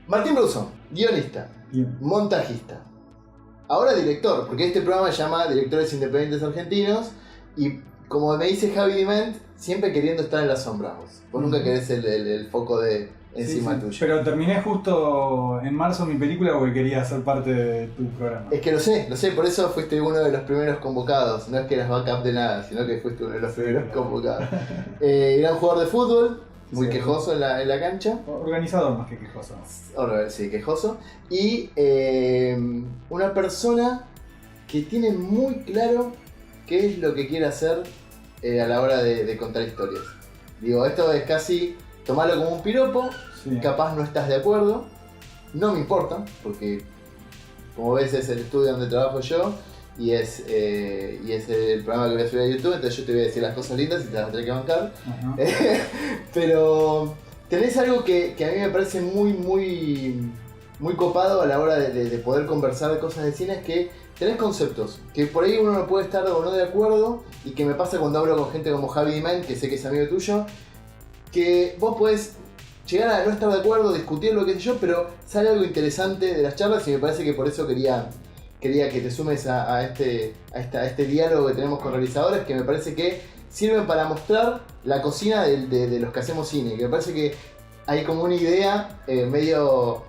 Martín Brusón, guionista, Bien. montajista, ahora director, porque este programa se llama Directores Independientes Argentinos, y como me dice Javi Diment, siempre queriendo estar en la sombra vos nunca querés el foco de encima Sí, tuyo. pero terminé justo en marzo mi película porque quería ser parte de tu programa. Es que lo sé, por eso fuiste uno de los primeros convocados, no es que eras backup de nada, sino que fuiste uno de los primeros convocados. Gran jugador de fútbol, muy quejoso en la cancha. Organizador más que quejoso. Ahora sí, quejoso. Y una persona que tiene muy claro qué es lo que quiere hacer a la hora de contar historias. Digo, esto es casi tomarlo como un piropo, Sí. capaz no estás de acuerdo, no me importa, porque como ves es el estudio donde trabajo yo y es el programa que voy a subir a YouTube, entonces yo te voy a decir las cosas lindas y te las vas a tener que bancar. Ajá. Pero tenés algo que a mí me parece muy copado a la hora de poder conversar de cosas de cine, es que tenés conceptos que por ahí uno no puede estar o no de acuerdo, y que me pasa cuando hablo con gente como Javi Diment, que sé que es amigo tuyo, que vos podés llegar a no estar de acuerdo, discutir lo que sé yo, pero sale algo interesante de las charlas, y me parece que por eso quería que te sumes a este diálogo que tenemos con realizadores, que me parece que sirven para mostrar la cocina de los que hacemos cine, que me parece que hay como una idea medio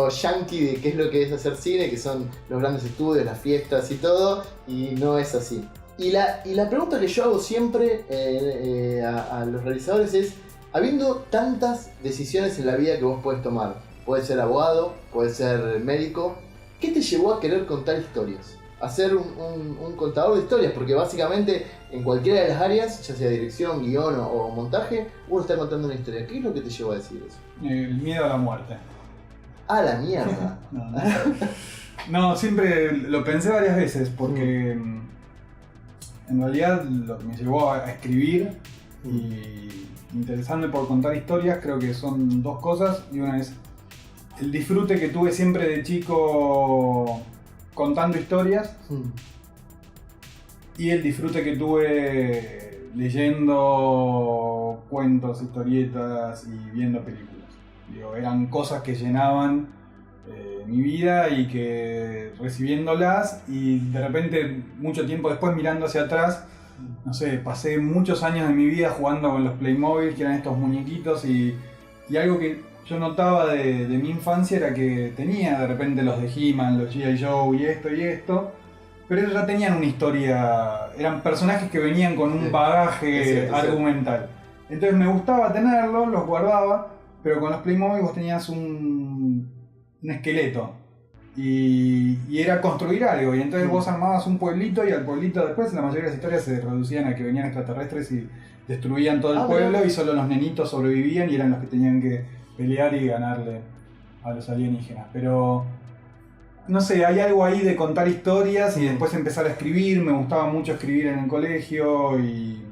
yankee de qué es lo que es hacer cine, que son los grandes estudios, las fiestas y todo, y no es así. Y la pregunta que yo hago siempre a los realizadores es, habiendo tantas decisiones en la vida que vos podés tomar, puedes ser abogado, puedes ser médico, ¿qué te llevó a querer contar historias? A ser un contador de historias, porque básicamente en cualquiera de las áreas, ya sea dirección, guión o montaje, uno está contando una historia. ¿Qué es lo que te llevó a decir eso? El miedo a la muerte. ¡Ah, la mierda! No, siempre lo pensé varias veces porque en realidad lo que me llevó a escribir y interesarme por contar historias creo que son dos cosas, y una es el disfrute que tuve siempre de chico contando historias y el disfrute que tuve leyendo cuentos, historietas y viendo películas. Digo, eran cosas que llenaban mi vida y que recibiéndolas, y de repente mucho tiempo después mirando hacia atrás, no sé, pasé muchos años de mi vida jugando con los Playmobil, que eran estos muñequitos, y algo que yo notaba de mi infancia era que tenía de repente los de He-Man, los G.I. Joe y esto, pero ellos ya tenían una historia, eran personajes que venían con un bagaje argumental. Entonces me gustaba tenerlos, los guardaba, pero con los Playmobil vos tenías un esqueleto y era construir algo, y entonces vos armabas un pueblito, y al pueblito después la mayoría de las historias se reducían a que venían extraterrestres y destruían todo el pueblo, y solo los nenitos sobrevivían y eran los que tenían que pelear y ganarle a los alienígenas. Pero no sé, hay algo ahí de contar historias y después empezar a escribir. Me gustaba mucho escribir en el colegio y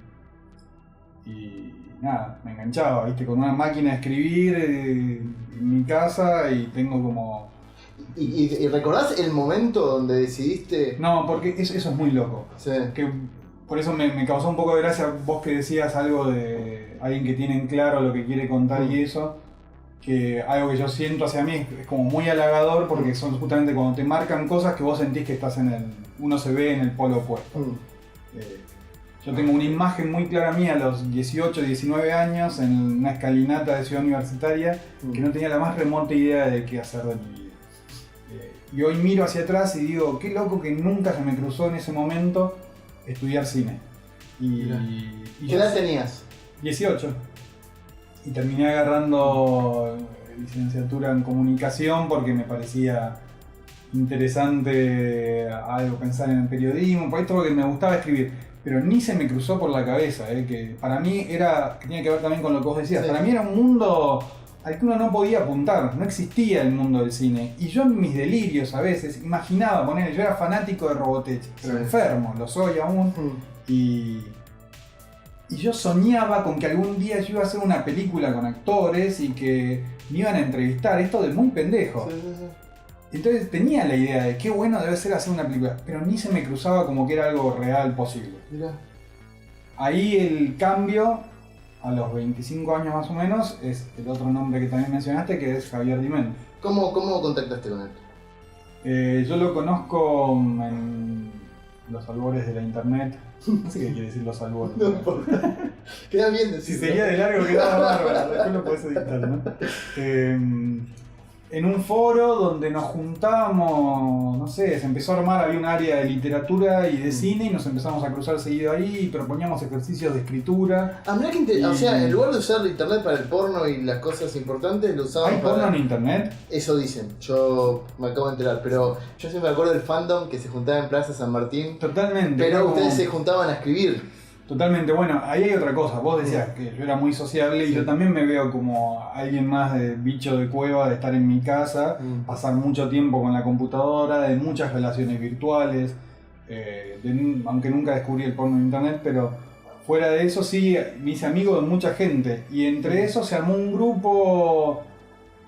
nada, me enganchaba, ¿viste? Con una máquina de escribir en mi casa, y tengo como... ¿Y recordás el momento donde decidiste...? No, porque eso es muy loco. Sí. Que por eso me causó un poco de gracia vos que decías algo de alguien que tiene en claro lo que quiere contar y eso. Que algo que yo siento hacia mí es como muy halagador, porque son justamente cuando te marcan cosas que vos sentís que estás uno se ve en el polo opuesto. Yo tengo una imagen muy clara mía a los 18, 19 años en una escalinata de Ciudad Universitaria, que no tenía la más remota idea de qué hacer de mi vida. Y hoy miro hacia atrás y digo, qué loco que nunca se me cruzó en ese momento estudiar cine. Y ¿Qué edad tenías? 18. Y terminé agarrando licenciatura en comunicación porque me parecía interesante algo, pensar en el periodismo, por esto, porque me gustaba escribir. Pero ni se me cruzó por la cabeza, que para mí era, que tenía que ver también con lo que vos decías, para mí era un mundo al que uno no podía apuntar, no existía el mundo del cine. Y yo en mis delirios a veces imaginaba, yo era fanático de Robotech, pero enfermo, lo soy aún, y yo soñaba con que algún día yo iba a hacer una película con actores y que me iban a entrevistar, esto de muy pendejo. Entonces tenía la idea de qué bueno debe ser hacer una película, pero ni se me cruzaba como que era algo real posible. Ahí el cambio a los 25 años más o menos, es el otro nombre que también mencionaste, que es Javier Diment. ¿Cómo contactaste con él? Yo lo conozco en los albores de la internet. No sé qué quiere decir los albores. No importa. Queda bien decir. Si sería de largo quedaba bárbaro, después lo podés editar, ¿no? En un foro donde nos juntábamos, no sé, se empezó a armar, había un área de literatura y de cine y nos empezamos a cruzar seguido ahí y proponíamos ejercicios de escritura. Ah, mirá que interesante. O sea, en lugar de usar internet para el porno y las cosas importantes, lo usaban ¿Hay para... porno en internet? Eso dicen, yo me acabo de enterar, pero yo siempre me acuerdo del fandom que se juntaba en Plaza San Martín. Totalmente. Pero como... ustedes se juntaban a escribir. Totalmente, bueno, ahí hay otra cosa. Vos decías que yo era muy sociable y yo también me veo como alguien más de bicho de cueva, de estar en mi casa, pasar mucho tiempo con la computadora, de muchas relaciones virtuales, aunque nunca descubrí el porno en internet, pero fuera de eso sí me hice amigo de mucha gente y entre eso se armó un grupo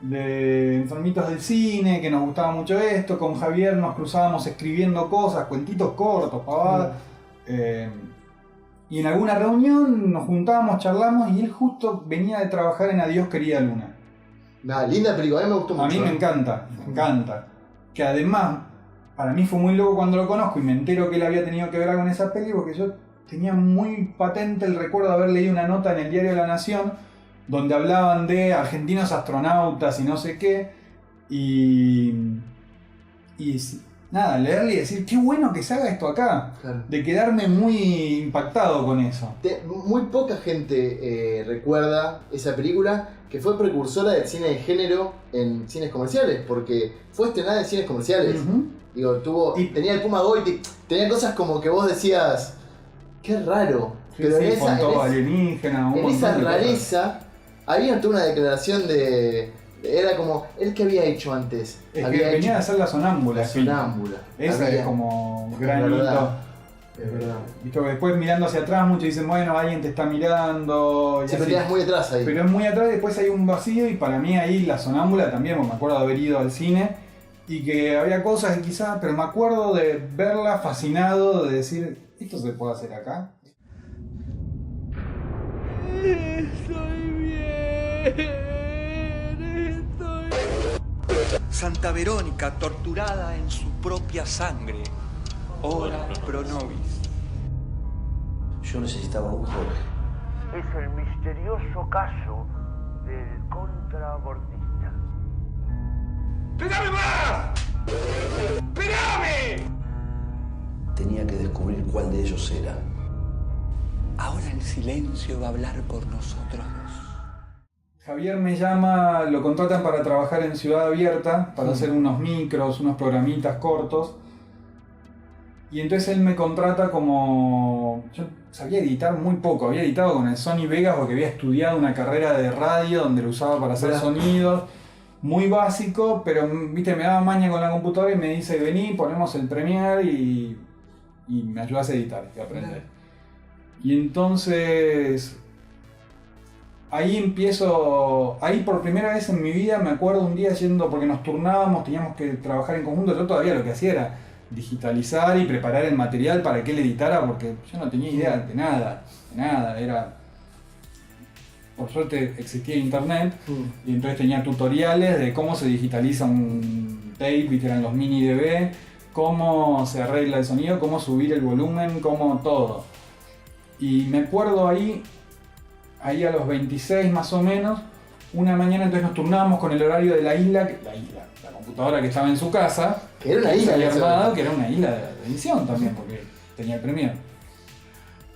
de enfermitos del cine que nos gustaba mucho esto. Con Javier nos cruzábamos escribiendo cosas, cuentitos cortos, pavadas. Y en alguna reunión nos juntábamos, charlamos y él justo venía de trabajar en Adiós querida Luna. Linda película, a mí me gustó mucho. A mí me encanta. Que además, para mí fue muy loco cuando lo conozco y me entero que él había tenido que ver con esa peli, porque yo tenía muy patente el recuerdo de haber leído una nota en el diario La Nación donde hablaban de argentinos astronautas y no sé qué. Y nada, leerle y decir, qué bueno que se haga esto acá. Claro. De quedarme muy impactado con eso. Muy poca gente recuerda esa película, que fue precursora del cine de género en cines comerciales, porque fue estrenada en cines comerciales. Digo, tenía el Puma Goiti, tenía cosas como que vos decías, qué raro. Sí, pero sí, con todo alienígena, en esa rareza había toda una declaración de... Era como, ¿él qué había hecho antes? Es que venía de hacer La Sonámbula. La Sonámbula. Esa es como gran hito. Es verdad. Visto que después mirando hacia atrás muchos dicen, bueno, alguien te está mirando. Sí, pero quedas muy atrás ahí. Pero es muy atrás y después hay un vacío y para mí ahí La Sonámbula también, me acuerdo de haber ido al cine y que había cosas que quizás, pero me acuerdo de verla fascinado, de decir, ¿esto se puede hacer acá? Estoy bien. Santa Verónica, torturada en su propia sangre. Ora pro nobis. Yo necesitaba un Jorge. Es el misterioso caso del contrabordista. ¡Espérame más! ¡Espérame! Tenía que descubrir cuál de ellos era. Ahora el silencio va a hablar por nosotros dos. Javier me llama, lo contratan para trabajar en Ciudad Abierta, para hacer unos micros, unos programitas cortos. Y entonces él me contrata como... Yo sabía editar muy poco, había editado con el Sony Vegas porque había estudiado una carrera de radio donde lo usaba para hacer sonidos. Muy básico, pero viste, me daba maña con la computadora y me dice, vení, ponemos el Premiere y me ayudas a editar y a aprender. Y entonces... Ahí por primera vez en mi vida me acuerdo un día yendo, porque nos turnábamos, teníamos que trabajar en conjunto, yo todavía lo que hacía era digitalizar y preparar el material para que él editara, porque yo no tenía idea de nada, era... Por suerte existía internet, y entonces tenía tutoriales de cómo se digitaliza un tape, que eran los mini DV, cómo se arregla el sonido, cómo subir el volumen, cómo todo. Y me acuerdo ahí a los 26 más o menos, una mañana entonces nos turnábamos con el horario de la isla, la computadora que estaba en su casa, que era una isla, que era una isla de edición también, porque tenía el Premiere.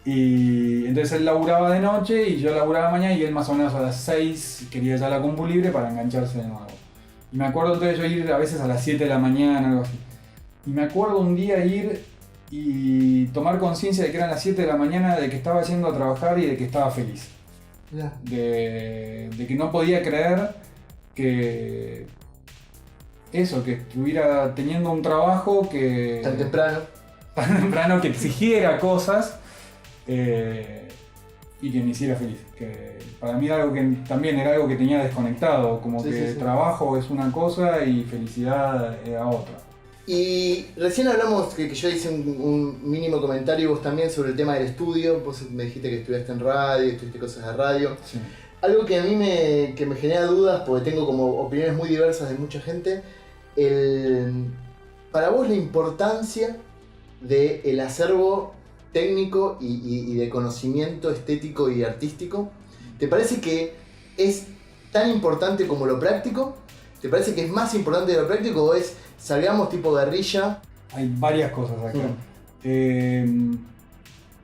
Y entonces él laburaba de noche y yo laburaba mañana y él más o menos a las 6 quería ya la compu libre para engancharse de nuevo. Y me acuerdo entonces yo ir a veces a las 7 de la mañana, algo así. Y me acuerdo un día ir y tomar conciencia de que eran las 7 de la mañana, de que estaba yendo a trabajar y de que estaba feliz. De que no podía creer que eso, que estuviera teniendo un trabajo que tan temprano que exigiera cosas y que me hiciera feliz, que para mí era algo que también era algo que tenía desconectado, como que trabajo es una cosa y felicidad era otra. Y recién hablamos que yo hice un mínimo comentario, vos también, sobre el tema del estudio. Vos me dijiste que estudiaste en radio, estudiaste cosas de radio. Sí. Algo que a mí me genera dudas, porque tengo como opiniones muy diversas de mucha gente. Para vos la importancia del acervo técnico y de conocimiento estético y artístico, ¿te parece que es tan importante como lo práctico? ¿Te parece que es más importante de lo práctico o es salgamos tipo guerrilla? Hay varias cosas acá.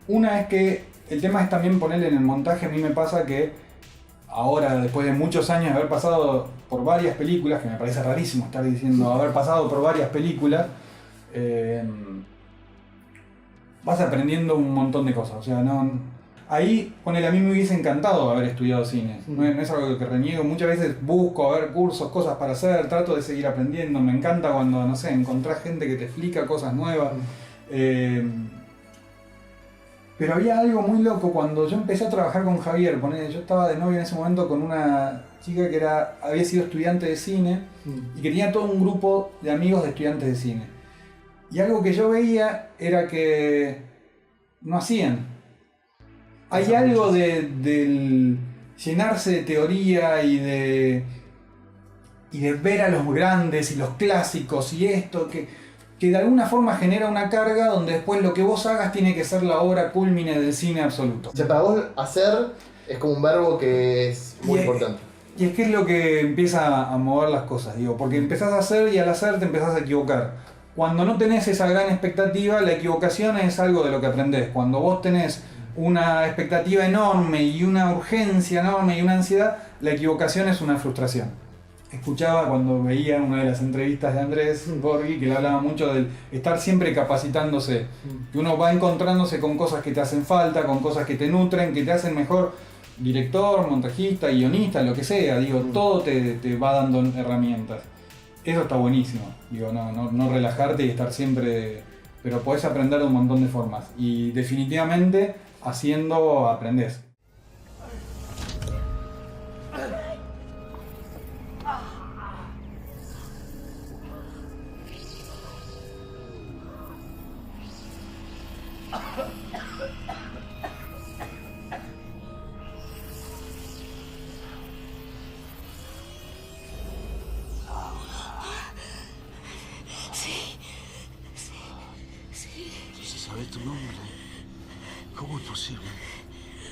Una es que el tema es también ponerle en el montaje. A mí me pasa que ahora, después de muchos años de haber pasado por varias películas, que me parece rarísimo estar diciendo haber pasado por varias películas, vas aprendiendo un montón de cosas. O sea, ahí, ponele, a mí me hubiese encantado haber estudiado cine. No es algo que reniego. Muchas veces busco a ver cursos, cosas para hacer, trato de seguir aprendiendo. Me encanta cuando, no sé, encontrás gente que te explica cosas nuevas. Pero había algo muy loco cuando yo empecé a trabajar con Javier. Ponele, yo estaba de novio en ese momento con una chica que había sido estudiante de cine y que tenía todo un grupo de amigos de estudiantes de cine. Y algo que yo veía era que no hacían. Hay algo del llenarse de teoría y de ver a los grandes y los clásicos y esto, que de alguna forma genera una carga donde después lo que vos hagas tiene que ser la obra cúlmine del cine absoluto. O sea, para vos hacer es como un verbo que es muy importante. Y es que es lo que empieza a mover las cosas, digo, porque empezás a hacer y al hacer te empezás a equivocar. Cuando no tenés esa gran expectativa, la equivocación es algo de lo que aprendés. Cuando vos tenés una expectativa enorme y una urgencia enorme y una ansiedad, la equivocación es una frustración. Escuchaba cuando veía una de las entrevistas de Andrés Borghi que le hablaba mucho del estar siempre capacitándose, que uno va encontrándose con cosas que te hacen falta, con cosas que te nutren, que te hacen mejor director, montajista, guionista, lo que sea, digo, todo te va dando herramientas. Eso está buenísimo, digo, no relajarte y estar siempre, pero podés aprender de un montón de formas y definitivamente haciendo aprendés. ¿Sabes tu nombre? ¿Cómo es posible?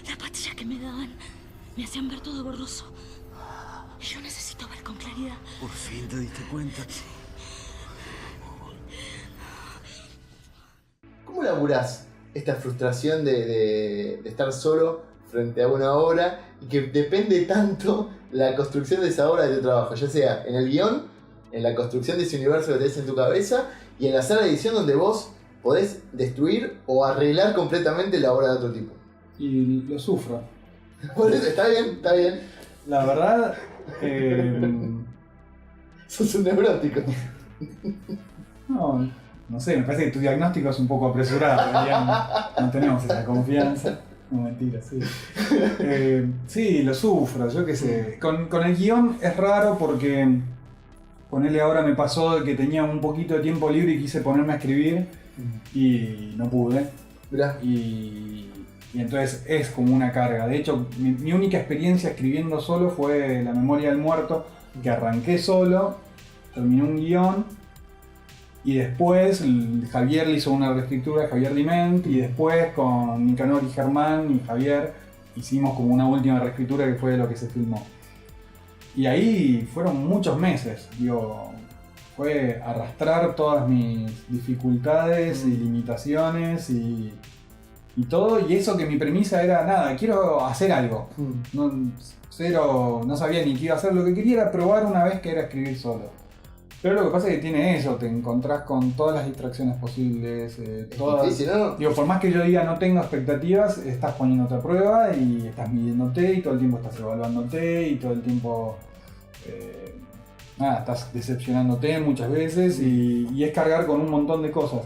Las pastillas que me daban me hacían ver todo borroso. Y yo necesito ver con claridad. ¿Por fin te diste cuenta? ¿Cómo laburás esta frustración de estar solo frente a una obra y que depende tanto la construcción de esa obra de tu trabajo? Ya sea en el guión, en la construcción de ese universo que tenés en tu cabeza y en la sala de edición donde vos podés destruir o arreglar completamente la obra de otro tipo. Y lo sufro. Por eso, está bien. La verdad, Sos un neurótico. no sé, me parece que tu diagnóstico es un poco apresurado, digamos. No tenemos esa confianza. No, mentira, sí. Sí, lo sufro, yo qué sé. Con el guión es raro porque, ponele, ahora me pasó que tenía un poquito de tiempo libre y quise ponerme a escribir y no pude. Mirá. Y entonces es como una carga. De hecho, mi única experiencia escribiendo solo fue La memoria del muerto, que arranqué solo, terminé un guión y después Javier le hizo una reescritura, Javier Diment, y después con Nicanor y Germán y Javier hicimos como una última reescritura que fue lo que se filmó. Y ahí fueron muchos meses, digo, fue arrastrar todas mis dificultades y limitaciones y todo, y eso que mi premisa era, nada, quiero hacer algo. No sabía ni qué iba a hacer, lo que quería era probar una vez que era escribir solo. Pero lo que pasa es que tiene eso, te encontrás con todas las distracciones posibles, todas, difícil, ¿no? Digo, por más que yo diga no tengo expectativas, estás poniéndote a prueba y estás midiéndote y todo el tiempo estás evaluándote y todo el tiempo estás decepcionándote muchas veces y es cargar con un montón de cosas.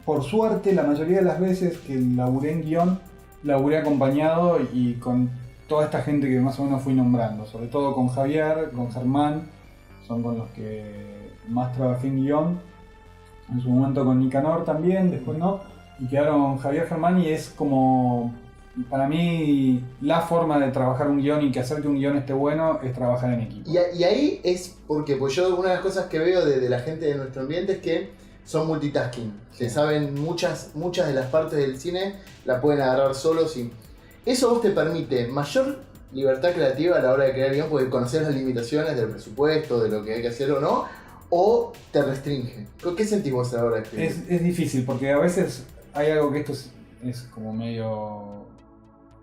Por suerte, la mayoría de las veces que laburé en guión, laburé acompañado y con toda esta gente que más o menos fui nombrando, sobre todo con Javier, con Germán, son con los que más trabajé en guión, en su momento con Nicanor también, después no, y quedaron Javier Germán, y es como, para mí, la forma de trabajar un guión y que hacer que un guión esté bueno es trabajar en equipo. Y ahí es porque, pues yo una de las cosas que veo de la gente de nuestro ambiente es que son multitasking, que saben muchas de las partes del cine, la pueden agarrar solos y eso vos te permite mayor libertad creativa a la hora de crear guión, porque conocer las limitaciones del presupuesto, de lo que hay que hacer o no, o te restringe. ¿Qué sentís vos a la hora de escribir? Es difícil, porque a veces hay algo que esto es como medio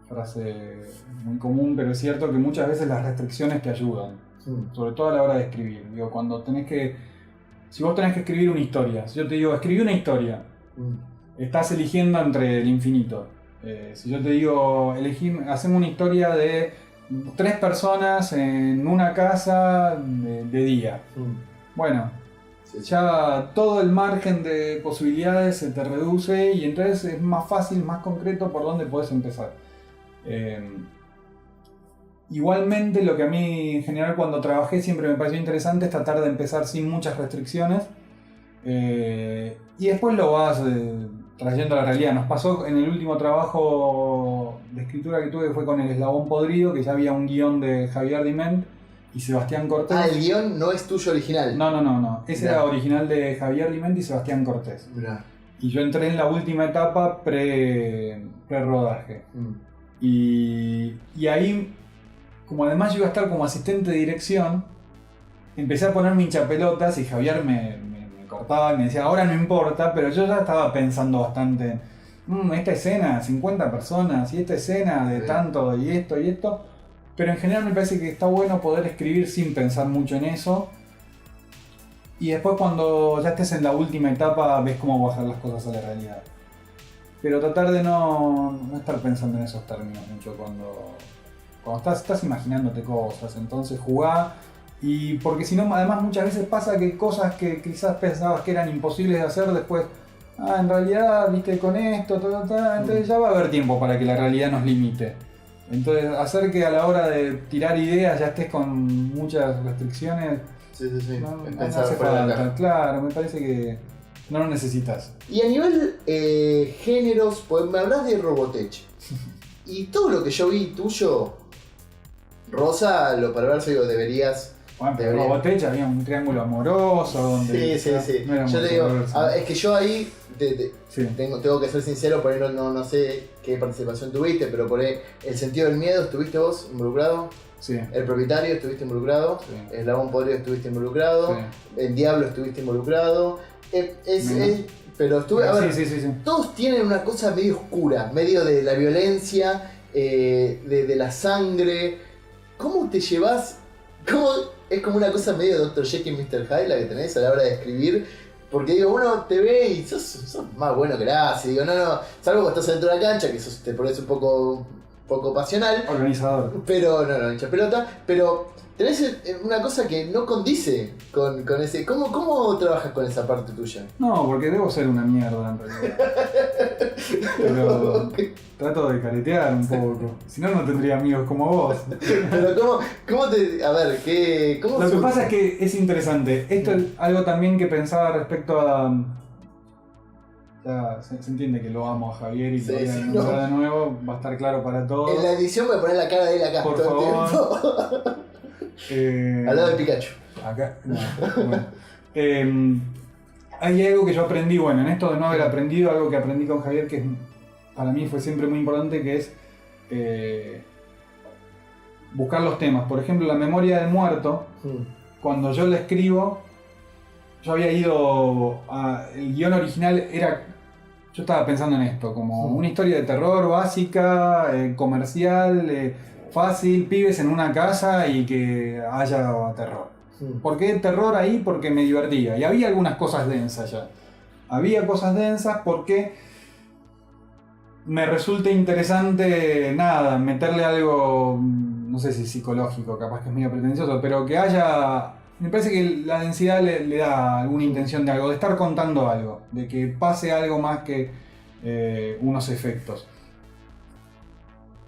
frase muy común, pero es cierto que muchas veces las restricciones te ayudan, sobre todo a la hora de escribir. Digo, cuando si vos tenés que escribir una historia, si yo te digo, escribí una historia, estás eligiendo entre el infinito. Si yo te digo, hacemos una historia de 3 personas en una casa de día. Bueno, ya todo el margen de posibilidades se te reduce y entonces es más fácil, más concreto por dónde podés empezar. Igualmente, lo que a mí en general cuando trabajé siempre me pareció interesante es tratar de empezar sin muchas restricciones y después lo vas trayendo a la realidad. Nos pasó en el último trabajo de escritura que tuve, que fue con El Eslabón Podrido, que ya había un guión de Javier Diment y Sebastián Cortés. Ah, el guión no es tuyo original. No. Ese era original de Javier Diment y Sebastián Cortés. Mirá. Y yo entré en la última etapa pre-rodaje. Y ahí, como además yo iba a estar como asistente de dirección, empecé a ponerme hinchapelotas y Javier me cortaba y me decía, ahora no importa, pero yo ya estaba pensando bastante en esta escena, 50 personas, y esta escena de tanto, y esto. Pero en general me parece que está bueno poder escribir sin pensar mucho en eso. Y después cuando ya estés en la última etapa ves cómo bajar las cosas a la realidad. Pero tratar de no estar pensando en esos términos mucho cuando estás imaginándote cosas. Entonces jugá, y porque si no, además muchas veces pasa que cosas que quizás pensabas que eran imposibles de hacer después, en realidad viste con esto, entonces ya va a haber tiempo para que la realidad nos limite. Entonces hacer que a la hora de tirar ideas ya estés con muchas restricciones, Sí. no Pensar hace fuera de la falta. caja. Claro, me parece que no lo necesitas. Y a nivel géneros, pues me hablas de Robotech. Y todo lo que yo vi tuyo, Rosa, lo perverso, digo, deberías. Bueno, pero en Robotech había un triángulo amoroso donde... Sí. no era Yo muy te digo, perverso. es que yo ahí Sí. tengo que ser sincero, por ahí no sé qué participación tuviste, pero por ahí el sentido del miedo, ¿estuviste vos involucrado? Sí. El propietario, ¿estuviste involucrado? Sí. El Eslabón Podrido, ¿estuviste involucrado? Sí. El Diablo, ¿estuviste involucrado? Pero estuve, a ver, Sí. todos tienen una cosa medio oscura, medio de la violencia, de la sangre. ¿Cómo te llevas? Es como una cosa medio Dr. Jekyll y Mr. Hyde la que tenés a la hora de escribir. Porque digo, uno te ve y sos más bueno que la hace. Digo, no, salvo que estás dentro de la cancha, que te pones un poco pasional. Organizador. Pero no hincha pelota. Pero tenés una cosa que no condice con ese. ¿Cómo trabajas con esa parte tuya? No, porque debo ser una mierda en realidad. Pero trato de caretear un poco. Si no, no tendría amigos como vos. Pero ¿cómo te. A ver, ¿cómo Lo que surge? pasa es que es interesante. Esto es algo también que pensaba respecto a... Ya se entiende que lo amo a Javier y Sí, lo voy a sí, nombrar no. de nuevo. Va a estar claro para todos. En la edición voy a poner la cara de él acá Por todo el favor. tiempo. Al lado de Pikachu. Acá, no, bueno. Hay algo que yo aprendí, bueno, en esto de no haber aprendido, algo que aprendí con Javier que para mí fue siempre muy importante, que es buscar los temas. Por ejemplo, La memoria del muerto, cuando yo la escribo, yo había ido el guión original era... Yo estaba pensando en esto, como una historia de terror básica, comercial, fácil, pibes en una casa y que haya terror. ¿Por qué terror ahí? Porque me divertía. Y había algunas cosas densas ya. Había cosas densas porque me resulta interesante, meterle algo, no sé si psicológico, capaz que es medio pretencioso, pero que haya... Me parece que la densidad le da alguna intención de algo, de estar contando algo, de que pase algo más que unos efectos.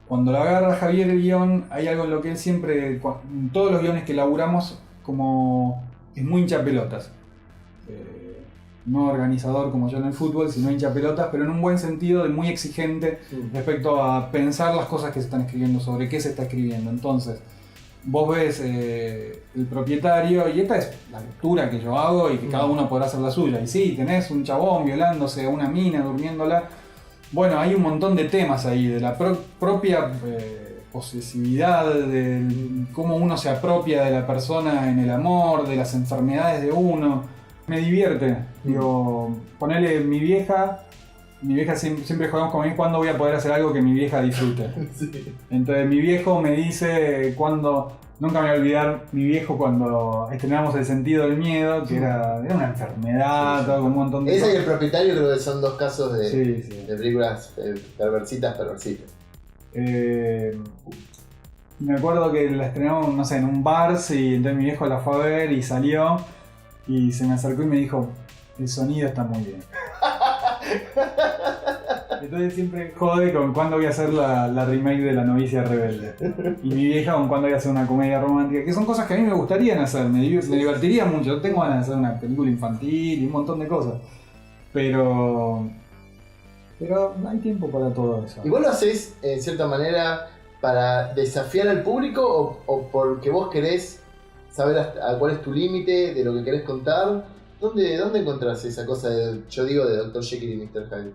Cuando le agarra Javier el guión, hay algo en lo que él siempre, en todos los guiones que elaboramos, como es muy hinchapelotas. no organizador como yo en el fútbol, sino hincha pelotas, pero en un buen sentido de muy exigente respecto a pensar las cosas que se están escribiendo, sobre qué se está escribiendo. Entonces, vos ves el propietario, y esta es la lectura que yo hago y que cada uno podrá hacer la suya. Y sí, tenés un chabón violándose a una mina, durmiéndola. Bueno, hay un montón de temas ahí, de la propia posesividad, de cómo uno se apropia de la persona en el amor, de las enfermedades de uno. Me divierte. Digo, ponele mi vieja siempre jugamos con él cuándo voy a poder hacer algo que mi vieja disfrute. Sí. Entonces mi viejo me dice nunca me voy a olvidar mi viejo cuando estrenamos El sentido del miedo, que era una enfermedad, todo, con un montón de Ese cosas. y El propietario creo que son dos casos de películas perversitas. Me acuerdo que la estrenamos, no sé, en un bar, y entonces mi viejo la fue a ver y salió y se me acercó y me dijo, el sonido está muy bien. Entonces siempre jode con cuándo voy a hacer la remake de La novicia rebelde. Y mi vieja con cuándo voy a hacer una comedia romántica, que son cosas que a mí me gustarían hacer, me divertiría mucho. Yo tengo ganas de hacer una película infantil y un montón de cosas. Pero no hay tiempo para todo eso. ¿Y vos lo haces, en cierta manera, para desafiar al público o porque vos querés saber a cuál es tu límite de lo que querés contar? ¿Dónde encontrás esa cosa de Dr. Jekyll y Mr. Hyde?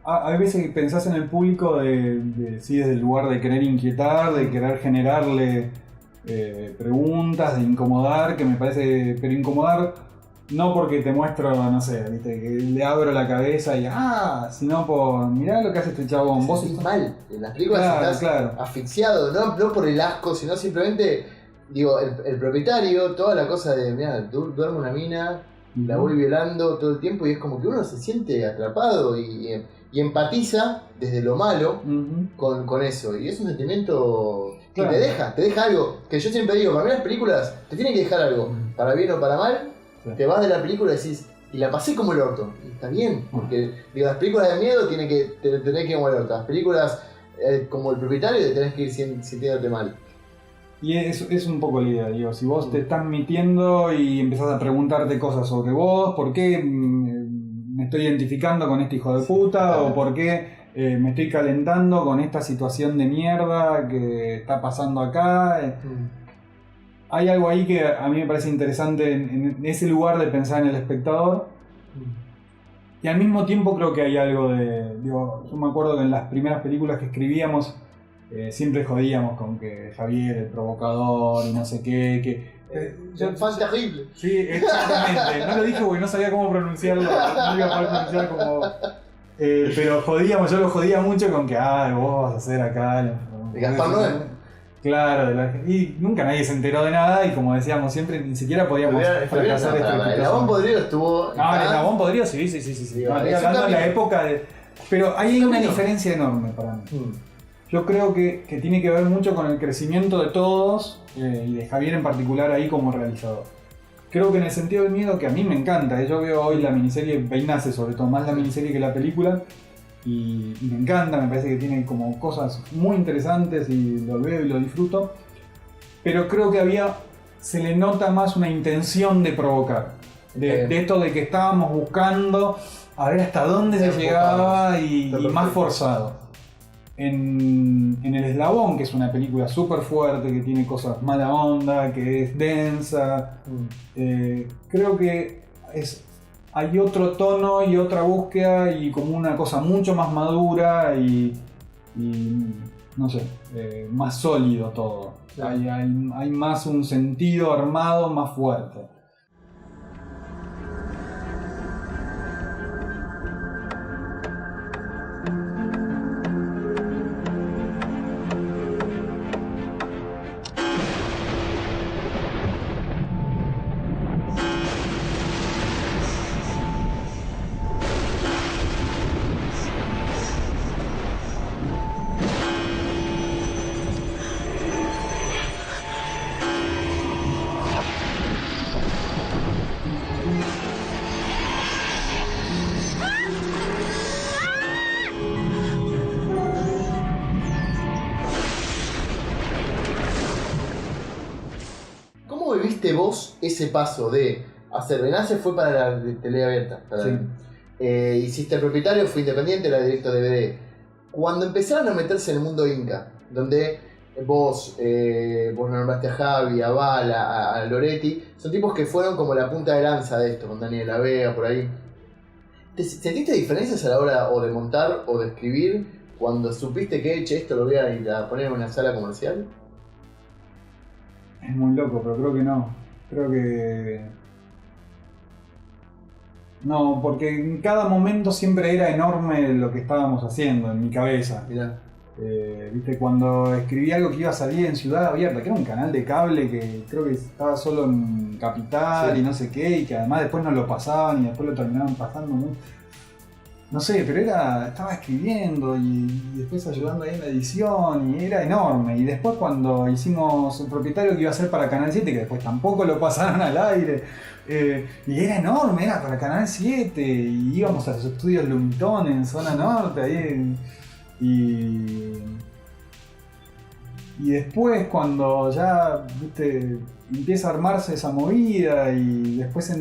Hay veces que pensás en el público desde el lugar de querer inquietar, de querer generarle preguntas, de incomodar, que me parece, pero incomodar no porque te muestro, no sé, ¿viste? Que le abro la cabeza y sino por mirá lo que hace este chabón. Vos estás mal, en las películas estás asfixiado, no por el asco, sino simplemente, digo, el propietario, toda la cosa de, mirá, duerme una mina, la voy violando todo el tiempo, y es como que uno se siente atrapado y empatiza desde lo malo con eso, y es un sentimiento que te deja algo, que yo siempre digo, para mí las películas te tienen que dejar algo, para bien o para mal. Te vas de la película y decís, y la pasé como el orto, y está bien, porque digo, las películas de miedo te tenés que ir como el orto, las películas como El propietario te tenés que ir sintiéndote mal. Y es un poco la idea, digo, si vos te estás metiendo y empezás a preguntarte cosas sobre vos, ¿por qué me estoy identificando con este hijo de puta? ¿O por qué me estoy calentando con esta situación de mierda que está pasando acá? Hay algo ahí que a mí me parece interesante en ese lugar de pensar en el espectador. Y al mismo tiempo creo que hay algo yo me acuerdo que en las primeras películas que escribíamos siempre jodíamos con que Javier, el provocador y no sé qué, fan terrible. Sí, exactamente. No lo dije porque no sabía cómo pronunciarlo. No iba a poder pronunciar como... pero yo lo jodía mucho con que, vos vas a hacer acá... Gaspar Noé. Claro, y nunca nadie se enteró de nada, y como decíamos siempre, ni siquiera podíamos fracasar El Eslabón Podrido estuvo... El Eslabón Podrido sí. Digo, estoy hablando de la época de... Pero ahí hay una diferencia enorme para mí. Yo creo que tiene que ver mucho con el crecimiento de todos, y de Javier en particular ahí como realizador. Creo que en el sentido del miedo, que a mí me encanta, yo veo hoy la miniserie Peinace, sobre todo más la miniserie que la película, y me encanta, me parece que tiene como cosas muy interesantes y lo veo y lo disfruto, pero creo que se le nota más una intención de provocar, de esto de que estábamos buscando a ver hasta dónde se llegaba y más forzado. En El Eslabón, que es una película súper fuerte, que tiene cosas mala onda, que es densa, creo que hay otro tono y otra búsqueda y como una cosa mucho más madura y no sé, más sólido todo. Claro. Hay más un sentido armado más fuerte. ¿Cómo viviste vos ese paso de hacer. Venace fue para la tele abierta. Sí. Hiciste El Propietario, fue independiente, era directo DVD. Cuando empezaron a meterse en el mundo Inca, donde vos nombraste a Javi, a Bala, a Loretti, son tipos que fueron como la punta de lanza de esto, con Daniel La Vega, por ahí. ¿Sentiste diferencias a la hora o de montar o de escribir cuando supiste que esto lo voy a poner en una sala comercial? Es muy loco, pero creo que no. Creo que... No, porque en cada momento siempre era enorme lo que estábamos haciendo en mi cabeza. Mirá. Viste, cuando escribí algo que iba a salir en Ciudad Abierta, que era un canal de cable que creo que estaba solo en Capital, sí, y no sé qué, y que además después no lo pasaban y después lo terminaban pasando, ¿no? No sé, pero estaba escribiendo y después ayudando ahí en la edición y era enorme. Y después cuando hicimos El Propietario, que iba a ser para Canal 7, que después tampoco lo pasaron al aire, y era enorme, era para Canal 7, y íbamos a los estudios Lumitón en Zona Norte, ahí y después cuando ya, viste, empieza a armarse esa movida y después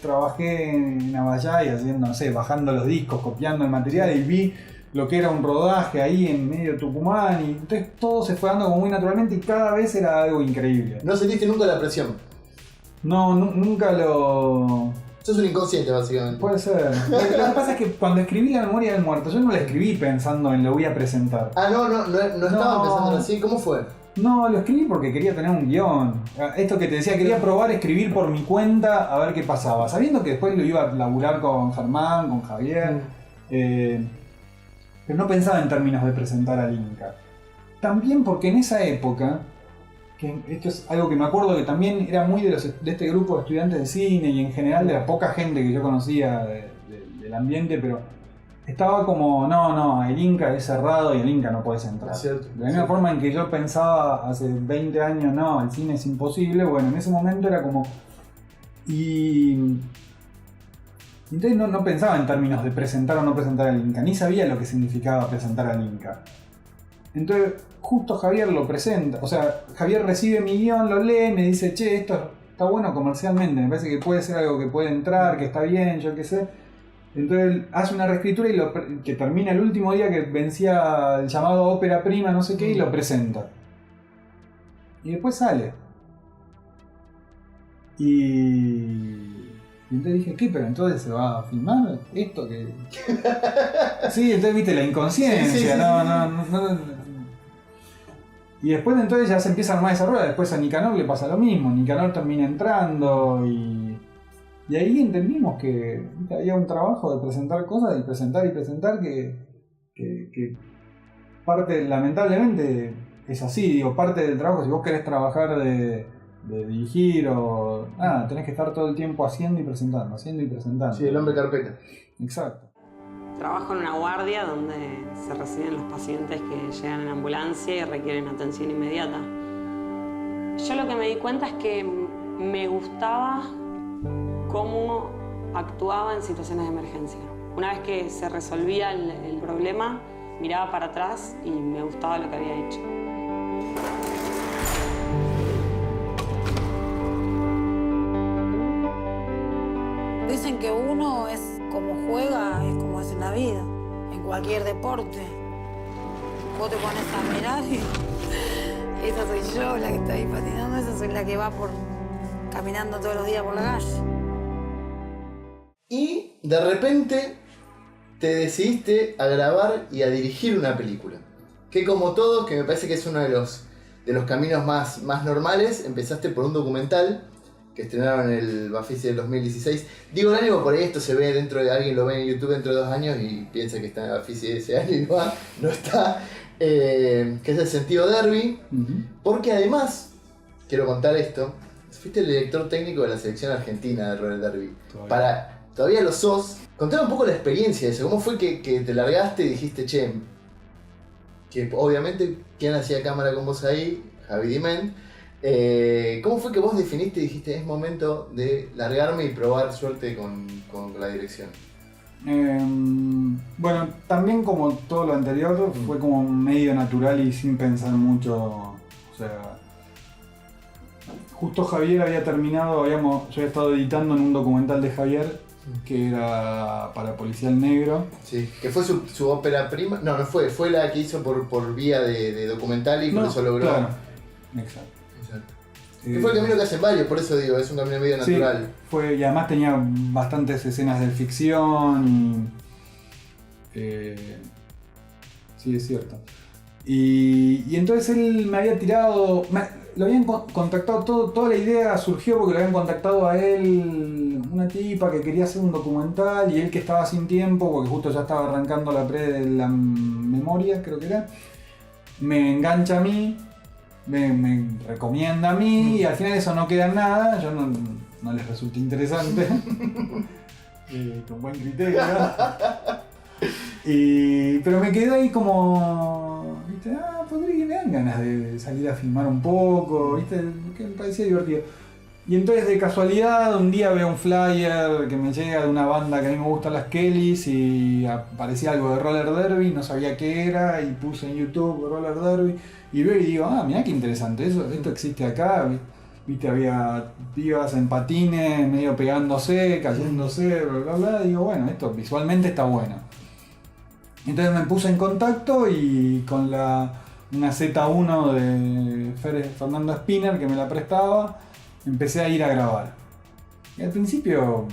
trabajé en Abayay haciendo, no sé, bajando los discos, copiando el material y vi lo que era un rodaje ahí en medio de Tucumán y entonces todo se fue dando como muy naturalmente y cada vez era algo increíble. ¿No sentiste nunca la presión? No, nunca lo... Sos un inconsciente, básicamente. Puede ser. Lo que pasa es que cuando escribí La Memoria del Muerto, yo no la escribí pensando en lo voy a presentar. Ah, no estaba pensando así. ¿Cómo fue? No, lo escribí porque quería tener un guión. Esto que te decía, quería probar escribir por mi cuenta a ver qué pasaba. Sabiendo que después lo iba a laburar con Germán, con Javier. Pero no pensaba en términos de presentar al Inca. También porque en esa época, que esto es algo que me acuerdo que también era muy de este grupo de estudiantes de cine y en general de la poca gente que yo conocía del ambiente, pero estaba como, no, el Inca es cerrado y el Inca no puedes entrar. Cierto, de la misma forma en que yo pensaba hace 20 años, no, el cine es imposible, bueno, en ese momento era como... Y entonces no pensaba en términos de presentar o no presentar al Inca, ni sabía lo que significaba presentar al Inca. Entonces justo Javier lo presenta, o sea, Javier recibe mi guión, lo lee, me dice, che, esto está bueno comercialmente, me parece que puede ser algo que puede entrar, que está bien, yo qué sé. Entonces hace una reescritura y que termina el último día que vencía el llamado ópera prima, no sé qué, y lo presenta. Y después sale. Y entonces dije, ¿qué? ¿Pero entonces se va a filmar esto? Que sí, entonces viste la inconsciencia, sí. No. Y después entonces ya se empieza a armar esa rueda, después a Nicanor le pasa lo mismo, Nicanor termina entrando y ahí entendimos que había un trabajo de presentar cosas y presentar que parte, lamentablemente es así, digo, parte del trabajo, si vos querés trabajar de dirigir o nada, tenés que estar todo el tiempo haciendo y presentando. Sí, el hombre carpeta. Exacto. Trabajo en una guardia donde se reciben los pacientes que llegan en ambulancia y requieren atención inmediata. Yo lo que me di cuenta es que me gustaba cómo actuaba en situaciones de emergencia. Una vez que se resolvía el problema, miraba para atrás y me gustaba lo que había hecho. Dicen que uno es como juega, es como es en la vida, en cualquier deporte. Vos te pones a mirar y esa soy yo, la que está ahí patinando, esa soy la que va caminando todos los días por la calle. Y de repente te decidiste a grabar y a dirigir una película. Que como todo, que me parece que es uno de los caminos más normales, empezaste por un documental que estrenaron en el Bafisi del 2016. Digo el año, por ahí esto se ve dentro de alguien, lo ve en YouTube dentro de 2 años y piensa que está en el Bafisi de ese año y no está. Que es El Sentido Derby. Porque además, quiero contar esto, fuiste el director técnico de la selección argentina de Roller Derby. Todavía lo sos. Contame un poco la experiencia de eso. ¿Cómo fue que te largaste y dijiste, che, que obviamente, ¿quién hacía cámara con vos ahí? Javi Diment. ¿Cómo fue que vos definiste y dijiste, es momento de largarme y probar suerte con la dirección? Bueno, también como todo lo anterior, fue como medio natural y sin pensar mucho. O sea, justo Javier había terminado, yo había estado editando en un documental de Javier que era para Policial Negro. Sí, que fue su ópera prima. No fue la que hizo por vía de documental y por eso logró. Claro, exacto. Que fue el camino que hacen varios, por eso digo, es un camino medio natural. Sí, y además tenía bastantes escenas de ficción. Sí, es cierto. Y entonces él me había tirado. Lo habían contactado, toda la idea surgió porque lo habían contactado a él una tipa que quería hacer un documental y él que estaba sin tiempo porque justo ya estaba arrancando la pre de la memoria, creo que era. Me engancha a mí, me recomienda a mí y al final eso no queda en nada, yo no les resulta interesante. Con buen criterio. Pero me quedé ahí como, ¿viste? Podría que me dan ganas de salir a filmar un poco, ¿viste? Que me parecía divertido. Y entonces de casualidad un día veo un flyer que me llega de una banda que a mí me gustan, las Kellys, y aparecía algo de roller derby, no sabía qué era, y puse en YouTube roller derby, y veo y digo, mirá qué interesante, esto existe acá, ¿viste? Había pibas en patines, medio pegándose, cayéndose, bla bla bla, y digo, bueno, esto visualmente está bueno. Entonces me puse en contacto y con una Z1 de Fernando Spinner que me la prestaba, empecé a ir a grabar. Y al principio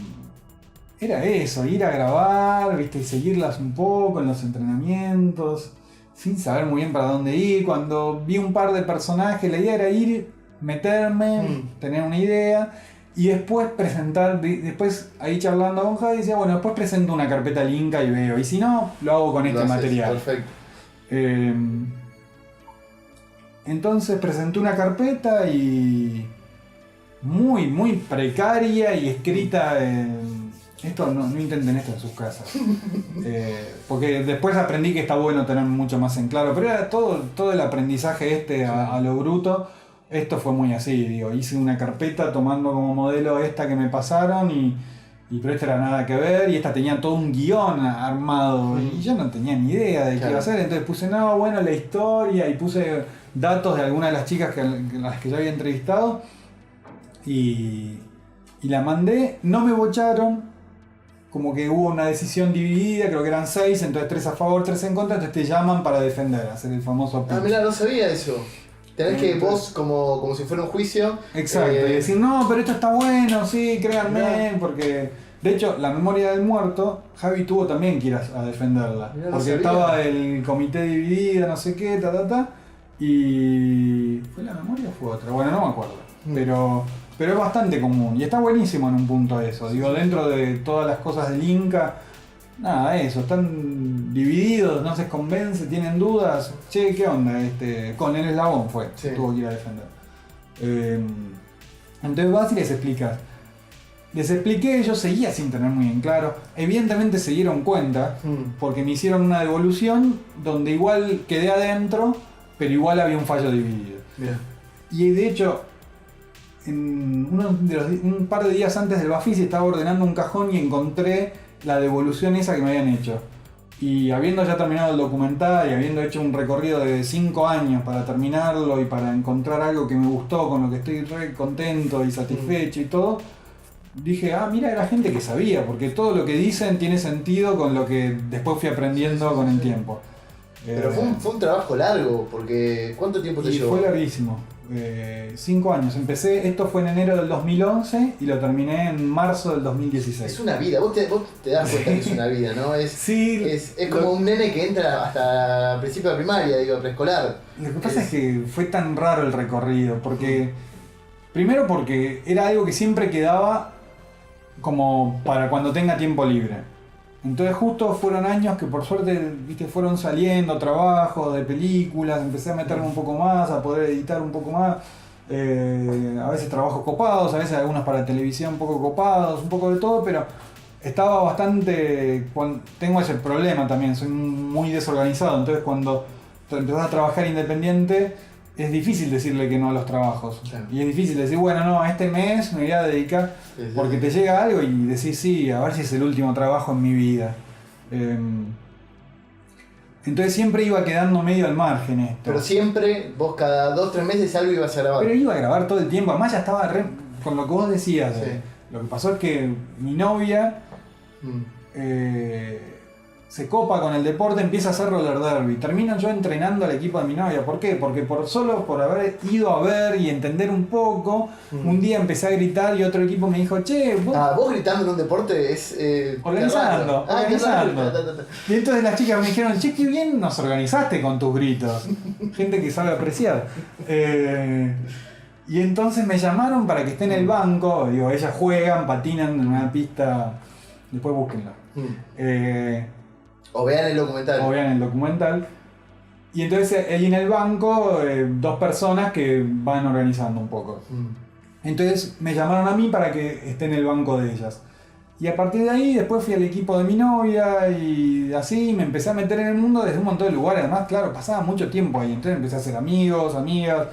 era eso, ir a grabar, ¿viste? Y seguirlas un poco en los entrenamientos, sin saber muy bien para dónde ir. Cuando vi un par de personajes, la idea era ir, meterme, tener una idea. Y después presentar, después ahí charlando con Javi, decía, bueno, después presento una carpeta al Inca y veo. Y si no, lo hago con este material. Perfecto. Entonces presenté una carpeta y muy, muy precaria y escrita en... Esto no intenten esto en sus casas. Porque después aprendí que está bueno tener mucho más en claro. Pero era todo el aprendizaje a lo bruto. Esto fue muy así, hice una carpeta tomando como modelo esta que me pasaron pero esta era nada que ver y esta tenía todo un guión armado y yo no tenía ni idea de qué iba a hacer, entonces puse la historia y puse datos de algunas de las chicas las que yo había entrevistado y la mandé, no me bocharon, como que hubo una decisión dividida, creo que eran 6, entonces 3 a favor, 3 en contra, entonces te llaman para defender, hacer el famoso pitch. Mirá, no sabía eso. Tenés que vos, como si fuera un juicio... Exacto, y decir, no, pero esto está bueno, sí, créanme, porque... De hecho, la memoria del muerto, Javi tuvo también que ir a defenderla. Mirá, porque estaba el comité dividido, no sé qué, y... ¿Fue la memoria o fue otra? Bueno, no me acuerdo. Pero es bastante común, y está buenísimo en un punto eso. Dentro de todas las cosas del Inca... Nada, eso, están divididos, no se convence, tienen dudas. Che, ¿qué onda? Con el eslabón tuvo que ir a defender. Entonces vas y les explicas. Les expliqué, yo seguía sin tener muy en claro. Evidentemente se dieron cuenta, porque me hicieron una devolución donde igual quedé adentro, pero igual había un fallo dividido. Bien. Y de hecho, un par de días antes del Bafisi estaba ordenando un cajón y encontré la devolución esa que me habían hecho. Y habiendo ya terminado el documental y habiendo hecho un recorrido de 5 años para terminarlo y para encontrar algo que me gustó, con lo que estoy re contento y satisfecho y todo, dije, mira, era gente que sabía, porque todo lo que dicen tiene sentido con lo que después fui aprendiendo con el tiempo. Pero fue un trabajo largo, porque ¿cuánto tiempo te llevó? Fue larguísimo. 5 años. Empecé, esto fue en enero del 2011 y lo terminé en marzo del 2016. Es una vida, vos te das cuenta que es una vida, ¿no? Es como un nene que entra hasta principio de primaria, preescolar. Lo que pasa es que fue tan raro el recorrido, porque primero porque era algo que siempre quedaba como para cuando tenga tiempo libre. Entonces justo fueron años que por suerte, fueron saliendo trabajos de películas, empecé a meterme un poco más, a poder editar un poco más, a veces trabajos copados, a veces algunos para televisión un poco copados, un poco de todo, pero estaba bastante... Tengo ese problema también, soy muy desorganizado, entonces cuando empezás a trabajar independiente es difícil decirle que no a los trabajos. Claro. Y es difícil decir, bueno, no, este mes me voy a dedicar, porque te llega algo y decís, sí, a ver si es el último trabajo en mi vida. Entonces siempre iba quedando medio al margen esto. Pero siempre, vos cada 2-3 meses algo ibas a grabar. Pero iba a grabar todo el tiempo, además ya estaba con lo que vos decías. Sí. Lo que pasó es que mi novia se copa con el deporte, empieza a hacer roller derby. Termino yo entrenando al equipo de mi novia. ¿Por qué? Porque solo por haber ido a ver y entender un poco, un día empecé a gritar y otro equipo me dijo, che, vos gritando en un deporte es... organizando. Y entonces las chicas me dijeron, che, qué bien nos organizaste con tus gritos. Gente que sabe apreciar. Y entonces me llamaron para que esté en el banco. Digo, ellas juegan, patinan en una pista. Después búsquenlo. O vean el documental. Y entonces ahí en el banco, 2 personas que van organizando un poco. Entonces me llamaron a mí para que esté en el banco de ellas. Y a partir de ahí después fui al equipo de mi novia y así me empecé a meter en el mundo desde un montón de lugares. Además, claro, pasaba mucho tiempo ahí. Entonces empecé a hacer amigos, amigas.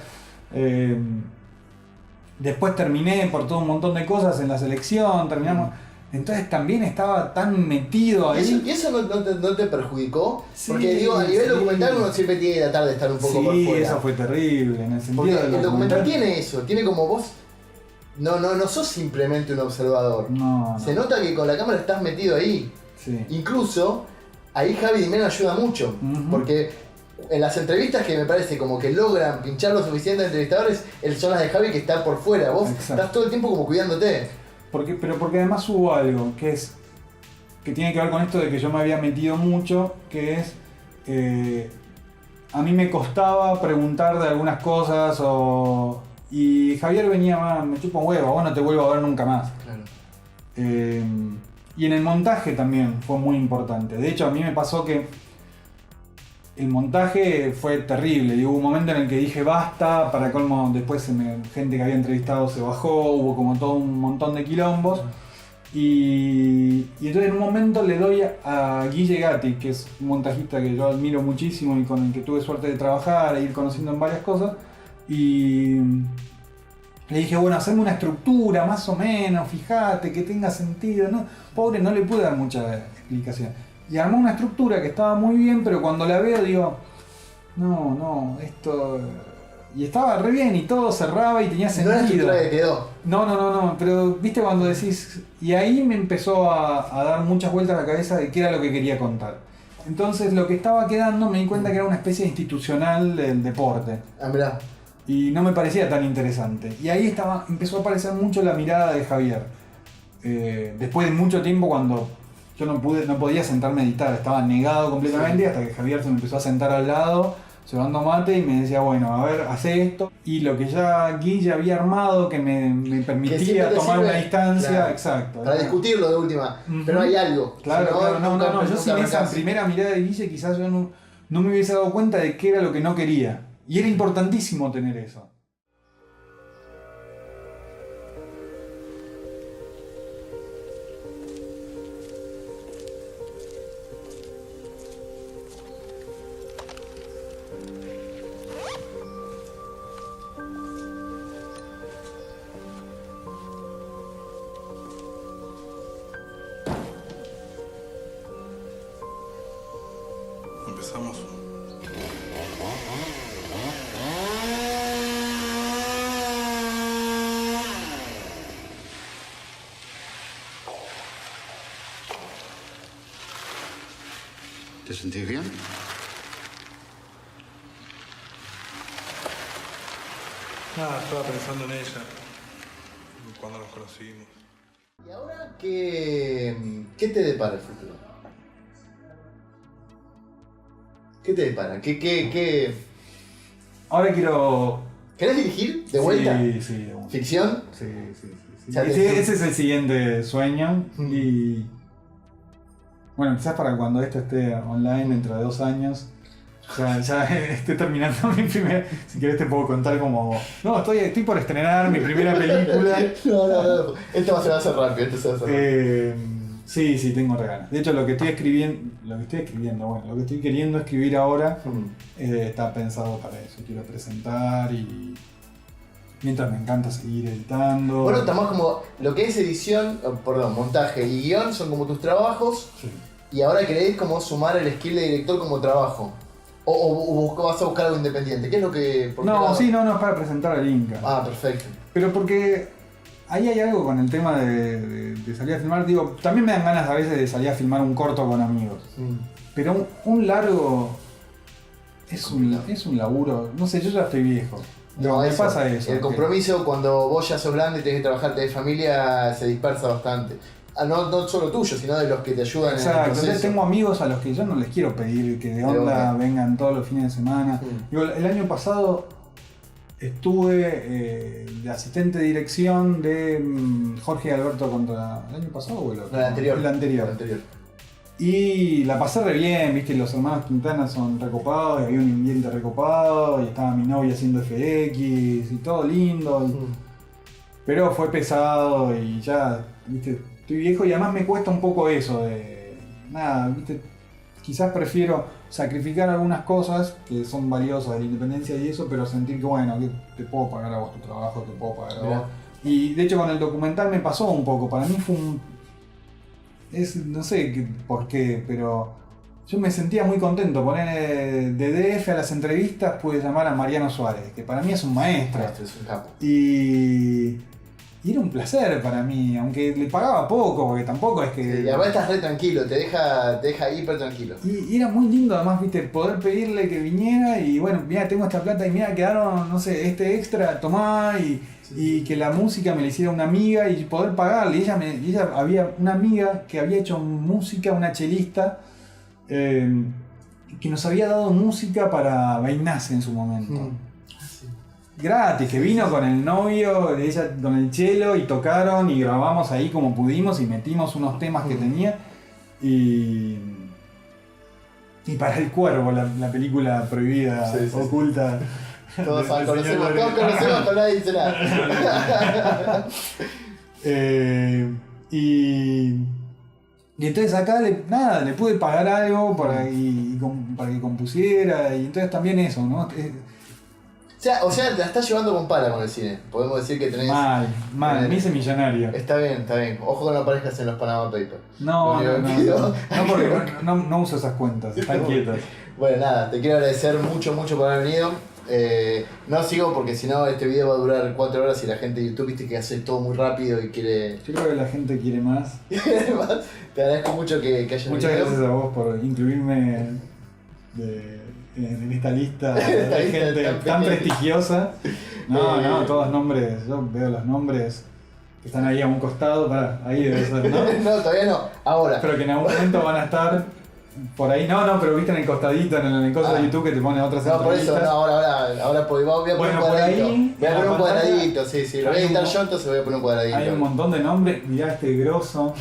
Después terminé por todo un montón de cosas en la selección, terminamos. Entonces también estaba tan metido ahí. ¿Y eso no te perjudicó? Sí, porque digo, a nivel documental uno siempre tiene que tratar de estar un poco por fuera. Sí, eso fue terrible, en el sentido porque del el documental tiene eso, tiene como vos... No sos simplemente un observador. No. Se nota que con la cámara estás metido ahí. Sí. Incluso, ahí Javi Dimeno ayuda mucho. Porque en las entrevistas que me parece como que logran pinchar lo suficiente a entrevistadores, son las de Javi que está por fuera. Vos estás todo el tiempo como cuidándote. Pero porque además hubo algo que tiene que ver con esto de que yo me había metido mucho, que es a mí me costaba preguntar de algunas cosas y Javier venía más, me chupa un huevo, vos no te vuelvo a ver nunca más. Claro. Y en el montaje también fue muy importante. De hecho, a mí me pasó que el montaje fue terrible. Y hubo un momento en el que dije basta, para colmo después gente que había entrevistado se bajó, hubo como todo un montón de quilombos. Y entonces en un momento le doy a Guille Gatti, que es un montajista que yo admiro muchísimo y con el que tuve suerte de trabajar e ir conociendo en varias cosas. Y le dije, bueno, haceme una estructura más o menos, fíjate, que tenga sentido. No, pobre, no le pude dar mucha explicación. Y armó una estructura que estaba muy bien, pero cuando la veo digo, no, esto... Y estaba re bien y todo cerraba y tenía sentido. No era la estructura que quedó. No, pero viste cuando decís... Y ahí me empezó a dar muchas vueltas a la cabeza de qué era lo que quería contar. Entonces lo que estaba quedando me di cuenta que era una especie de institucional del deporte. Ah, mirá. Y no me parecía tan interesante. Y ahí empezó a aparecer mucho la mirada de Javier. Después de mucho tiempo cuando... Yo no podía sentarme a editar, estaba negado completamente hasta que Javier se me empezó a sentar al lado, llevando mate y me decía, bueno, a ver, hace esto. Y lo que ya Guille había armado que me permitía tomar una distancia, claro, exacto. Para discutirlo de última, pero hay algo. Claro, no, yo sin esa primera mirada de Guille quizás yo no me hubiese dado cuenta de qué era lo que no quería. Y era importantísimo tener eso. Empezamos. ¿Te sentís bien? Nada, estaba pensando en ella cuando nos conocimos. ¿Y ahora qué te depara el futuro? ¿Qué te depara? ¿Qué? Ahora quiero... ¿Querés dirigir de vuelta? Sí, de vuelta. ¿Ficción? Sí. Ese es el siguiente sueño. Y bueno, quizás para cuando esto esté online dentro de 2 años, ya esté terminando mi primera... Si querés te puedo contar como... No, estoy por estrenar mi primera película. No. Esto se va a hacer rápido. Sí, tengo ganas. De hecho, lo que estoy queriendo escribir ahora está pensado para eso. Quiero presentar y mientras me encanta seguir editando. Bueno, estamos como lo que es edición, montaje y guión son como tus trabajos. Sí. y ahora querés como sumar el skill de director como trabajo. O vas a buscar algo independiente. ¿Qué es lo que...? No, es para presentar al Inca. Ah, perfecto. Pero porque ahí hay algo con el tema de salir a filmar. Digo, también me dan ganas a veces de salir a filmar un corto con amigos. Pero un largo es un laburo. No sé, yo ya estoy viejo. No, me pasa eso. El compromiso cuando vos ya sos grande y tenés que trabajar de familia se dispersa bastante. No solo tuyo, sino de los que te ayudan. Exacto, en el proceso. entonces tengo amigos a los que yo no les quiero pedir que de onda vengan todos los fines de semana. Digo, el año pasado estuve de asistente de dirección de Jorge Alberto contra... ¿El año pasado o el otro? El anterior. El anterior. Y la pasé re bien, viste, los hermanos Quintana son recopados, y había un ambiente recopado, y estaba mi novia haciendo FX, y todo lindo. Pero fue pesado y ya, viste, estoy viejo y además me cuesta un poco eso de... Nada, viste, quizás prefiero sacrificar algunas cosas que son valiosas de la independencia y eso, pero sentir que bueno, que te puedo pagar a vos tu trabajo, te puedo pagar a vos. Y de hecho con el documental me pasó un poco, para mí fue no sé por qué, pero yo me sentía muy contento. Poner de DF a las entrevistas pude llamar a Mariano Suárez, que para mí es un maestro. Es un capo. Y era un placer para mí, aunque le pagaba poco, porque tampoco es que... Sí, y además estás re tranquilo, te deja hiper tranquilo. Y era muy lindo además, viste, poder pedirle que viniera y bueno, mira, tengo esta plata y mira, quedaron, no sé, este extra, tomá, y que la música me la hiciera una amiga y poder pagarle. Y ella había una amiga que había hecho música, una chelista, que nos había dado música para Beinase en su momento. Gratis, que vino con el novio, ella con el cello y tocaron y grabamos ahí como pudimos y metimos unos temas que tenía. Y para El Cuervo, la película prohibida, oculta. Todos conocemos, pero nadie dice nada. Y entonces acá le pude pagar algo para que compusiera, y entonces también eso, ¿no? O sea, te la estás llevando con pala con el cine. Podemos decir que tenés... Mal, me hice millonario. Está bien. Ojo con no aparezcas en los Panama Papers. No, porque no uso esas cuentas, están quietas. Bueno, nada, te quiero agradecer mucho por haber venido. No sigo porque si no este video va a durar 4 horas y la gente de YouTube viste que hace todo muy rápido y quiere... Yo creo que la gente quiere más. Te agradezco mucho que hayas venido. Muchas gracias a vos por incluirme en esta lista de gente tan prestigiosa. No, todos nombres, yo veo los nombres que están ahí a un costado, ahí debe ser, ¿no? No, todavía no, ahora. Pero que en algún momento van a estar por ahí, pero viste en el costadito, en el coso de YouTube que te pone otras entrevistas. No, por eso, ahora voy a poner un cuadradito. Voy a poner un cuadradito, sí, lo voy a editar yo, entonces voy a poner un cuadradito. Hay un montón de nombres, mirá este grosso.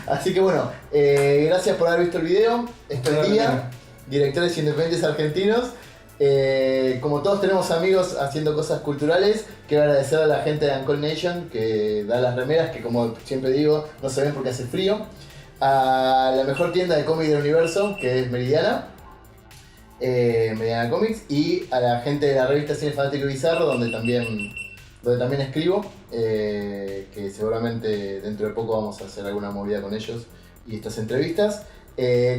Así que bueno, gracias por haber visto el video. Esto es Día, Directores Independientes Argentinos. Como todos tenemos amigos haciendo cosas culturales, quiero agradecer a la gente de Ancol Nation que da las remeras, que como siempre digo, no se ven porque hace frío. A la mejor tienda de cómic del universo, que es Meridiana Comics, y a la gente de la revista Cine Fanático y Bizarro, donde también escribo, que seguramente dentro de poco vamos a hacer alguna movida con ellos y estas entrevistas.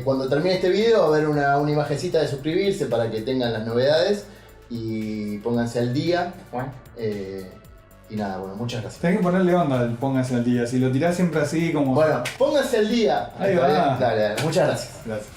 Cuando termine este video va a haber una imagencita de suscribirse para que tengan las novedades y pónganse al día. Y nada, bueno, muchas gracias. Tenés que ponerle onda al pónganse al día, si lo tirás siempre así como... Bueno, pónganse al día. Ahí va. Dale, muchas gracias.